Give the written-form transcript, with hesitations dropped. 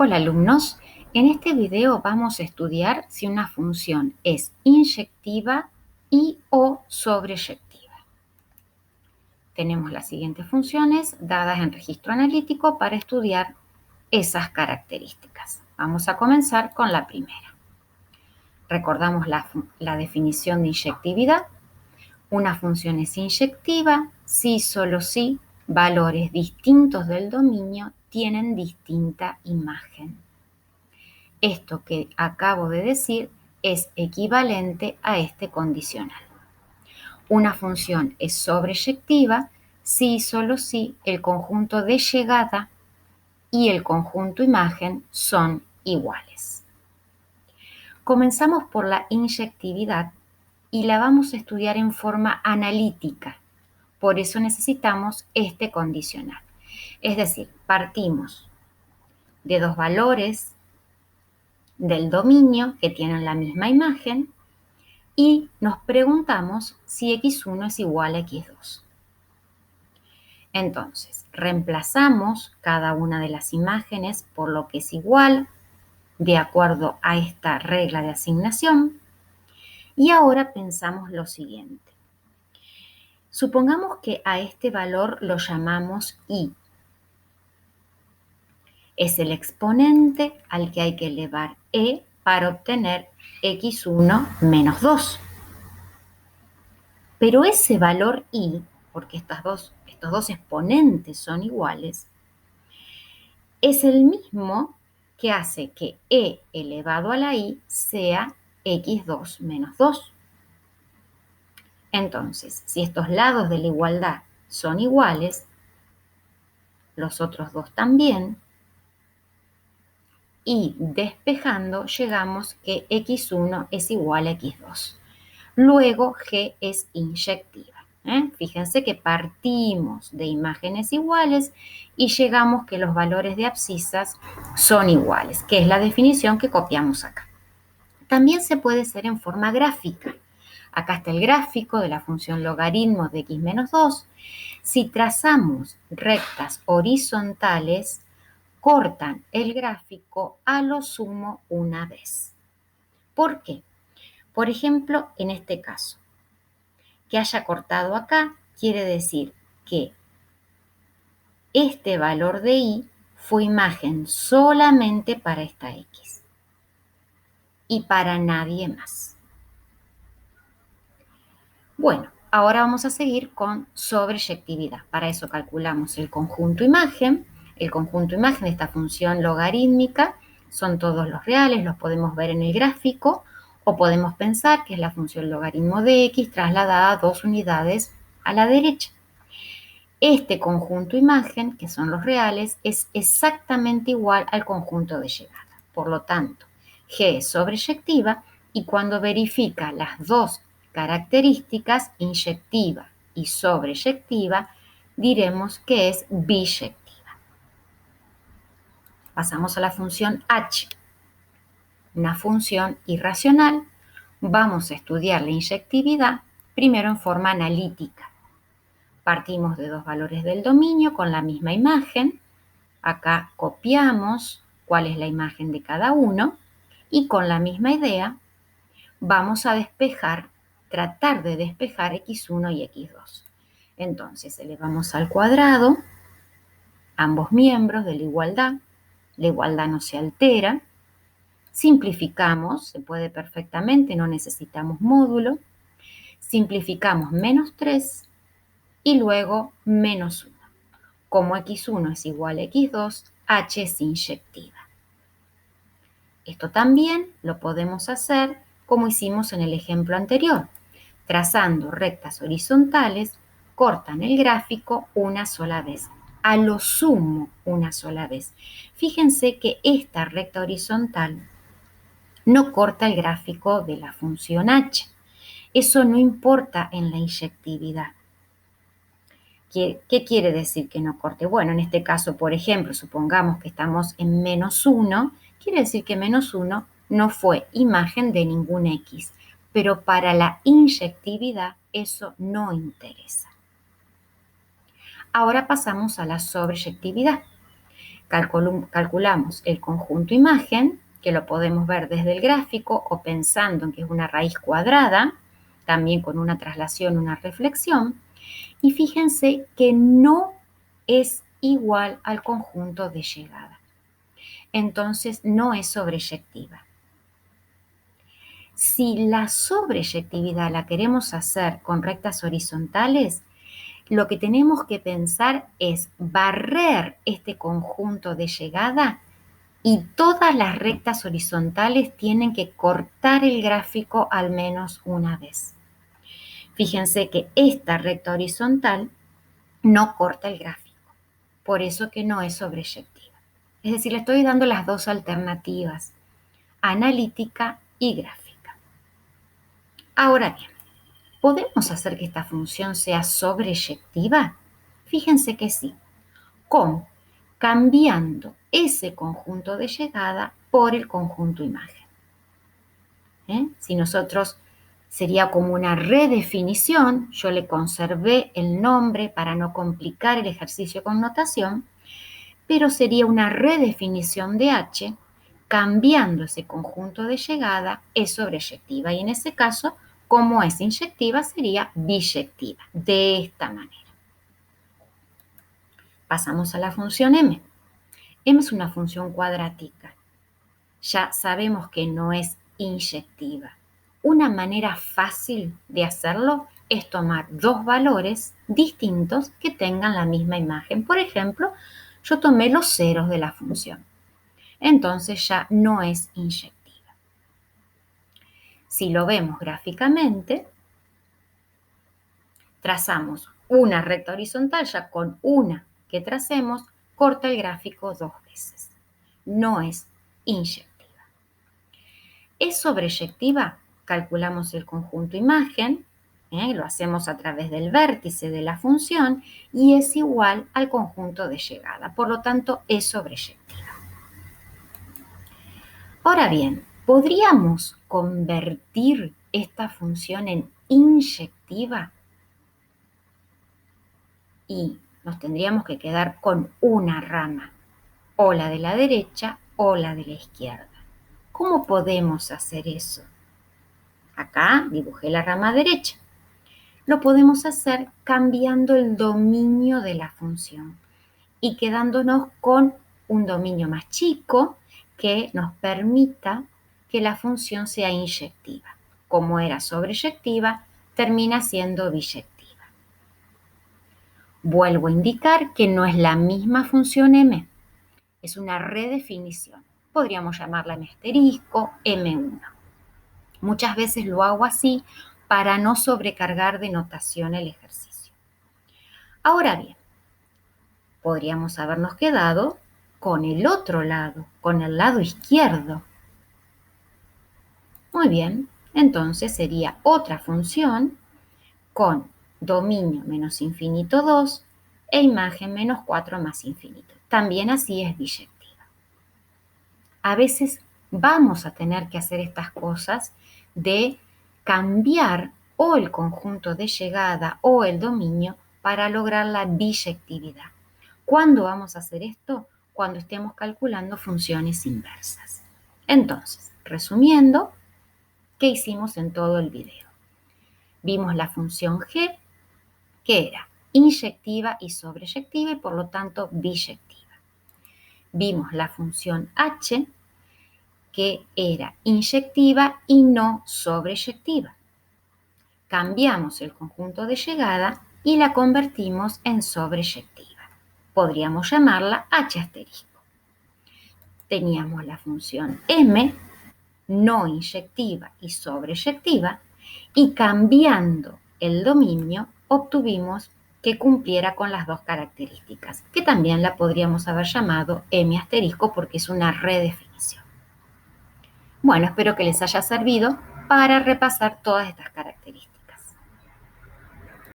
Hola alumnos, en este video vamos a estudiar si una función es inyectiva y o sobreyectiva. Tenemos las siguientes funciones dadas en registro analítico para estudiar esas características. Vamos a comenzar con la primera. Recordamos la definición de inyectividad. Una función es inyectiva si solo si valores distintos del dominio tienen distinta imagen. Esto que acabo de decir es equivalente a este condicional. Una función es sobreyectiva si y solo si el conjunto de llegada y el conjunto imagen son iguales. Comenzamos por la inyectividad y la vamos a estudiar en forma analítica. Por eso necesitamos este condicional. Es decir, partimos de dos valores del dominio que tienen la misma imagen y nos preguntamos si x1 es igual a x2. Entonces, reemplazamos cada una de las imágenes por lo que es igual de acuerdo a esta regla de asignación y ahora pensamos lo siguiente. Supongamos que a este valor lo llamamos y. Es el exponente al que hay que elevar e para obtener x1 menos 2. Pero ese valor i, porque estos dos exponentes son iguales, es el mismo que hace que e elevado a la i sea x2 menos 2. Entonces, si estos lados de la igualdad son iguales, los otros dos también, y despejando llegamos que x1 es igual a x2. Luego G es inyectiva. Fíjense que partimos de imágenes iguales y llegamos que los valores de abscisas son iguales, que es la definición que copiamos acá. También se puede hacer en forma gráfica. Acá está el gráfico de la función logaritmo de x menos 2. Si trazamos rectas horizontales, cortan el gráfico a lo sumo una vez. ¿Por qué? Por ejemplo, en este caso, que haya cortado acá quiere decir que este valor de i fue imagen solamente para esta x y para nadie más. Bueno, ahora vamos a seguir con sobreyectividad. Para eso calculamos el conjunto imagen. El conjunto imagen de esta función logarítmica son todos los reales, los podemos ver en el gráfico, o podemos pensar que es la función logaritmo de x trasladada 2 unidades a la derecha. Este conjunto imagen, que son los reales, es exactamente igual al conjunto de llegada. Por lo tanto, G es sobreyectiva y cuando verifica las dos características, inyectiva y sobreyectiva, diremos que es biyectiva. Pasamos a la función h, una función irracional. Vamos a estudiar la inyectividad primero en forma analítica. Partimos de dos valores del dominio con la misma imagen. Acá copiamos cuál es la imagen de cada uno y con la misma idea vamos a tratar de despejar x1 y x2. Entonces elevamos al cuadrado ambos miembros de la igualdad no se altera, simplificamos, se puede perfectamente, no necesitamos módulo, simplificamos menos 3 y luego menos 1. Como x1 es igual a x2, h es inyectiva. Esto también lo podemos hacer como hicimos en el ejemplo anterior. Trazando rectas horizontales, cortan el gráfico una sola vez, a lo sumo una sola vez. Fíjense que esta recta horizontal no corta el gráfico de la función h. Eso no importa en la inyectividad. ¿Qué quiere decir que no corte? Bueno, en este caso, por ejemplo, supongamos que estamos en menos 1, quiere decir que menos 1 no fue imagen de ningún x, pero para la inyectividad eso no interesa. Ahora pasamos a la sobreyectividad. calculamos el conjunto imagen, que lo podemos ver desde el gráfico o pensando en que es una raíz cuadrada, también con una traslación, una reflexión, y fíjense que no es igual al conjunto de llegada. Entonces no es sobreyectiva. Si la sobreyectividad la queremos hacer con rectas horizontales, lo que tenemos que pensar es barrer este conjunto de llegada y todas las rectas horizontales tienen que cortar el gráfico al menos una vez. Fíjense que esta recta horizontal no corta el gráfico, por eso que no es sobreyectiva. Es decir, le estoy dando las dos alternativas, analítica y gráfica. Ahora bien, ¿podemos hacer que esta función sea sobreyectiva? Fíjense que sí, ¿cómo? Cambiando ese conjunto de llegada por el conjunto imagen. Si nosotros sería como una redefinición, yo le conservé el nombre para no complicar el ejercicio con notación, pero sería una redefinición de H, cambiando ese conjunto de llegada, es sobreyectiva. Y en ese caso, como es inyectiva, sería biyectiva, de esta manera. Pasamos a la función m. M es una función cuadrática. Ya sabemos que no es inyectiva. Una manera fácil de hacerlo es tomar dos valores distintos que tengan la misma imagen. Por ejemplo, yo tomé los ceros de la función. Entonces ya no es inyectiva. Si lo vemos gráficamente, trazamos una recta horizontal, ya con una que tracemos, corta el gráfico dos veces. No es inyectiva. ¿Es sobreyectiva? Calculamos el conjunto imagen, lo hacemos a través del vértice de la función y es igual al conjunto de llegada. Por lo tanto, es sobreyectiva. Ahora bien, ¿podríamos convertir esta función en inyectiva? Y nos tendríamos que quedar con una rama, o la de la derecha o la de la izquierda. ¿Cómo podemos hacer eso? Acá dibujé la rama derecha. Lo podemos hacer cambiando el dominio de la función y quedándonos con un dominio más chico que nos permita que la función sea inyectiva. Como era sobreyectiva, termina siendo biyectiva. Vuelvo a indicar que no es la misma función m, es una redefinición. Podríamos llamarla m asterisco, m1. Muchas veces lo hago así para no sobrecargar de notación el ejercicio. Ahora bien, podríamos habernos quedado con el otro lado, con el lado izquierdo. Muy bien, entonces sería otra función con dominio menos infinito 2 e imagen menos 4 más infinito. También así es biyectiva. A veces vamos a tener que hacer estas cosas de cambiar o el conjunto de llegada o el dominio para lograr la biyectividad. ¿Cuándo vamos a hacer esto? Cuando estemos calculando funciones inversas. Entonces, resumiendo, ¿qué hicimos en todo el video? Vimos la función g, que era inyectiva y sobreyectiva y por lo tanto biyectiva. Vimos la función h, que era inyectiva y no sobreyectiva. Cambiamos el conjunto de llegada y la convertimos en sobreyectiva. Podríamos llamarla h asterisco. Teníamos la función m, no inyectiva y sobreyectiva, y cambiando el dominio obtuvimos que cumpliera con las dos características, que también la podríamos haber llamado m asterisco porque es una redefinición. Bueno, espero que les haya servido para repasar todas estas características.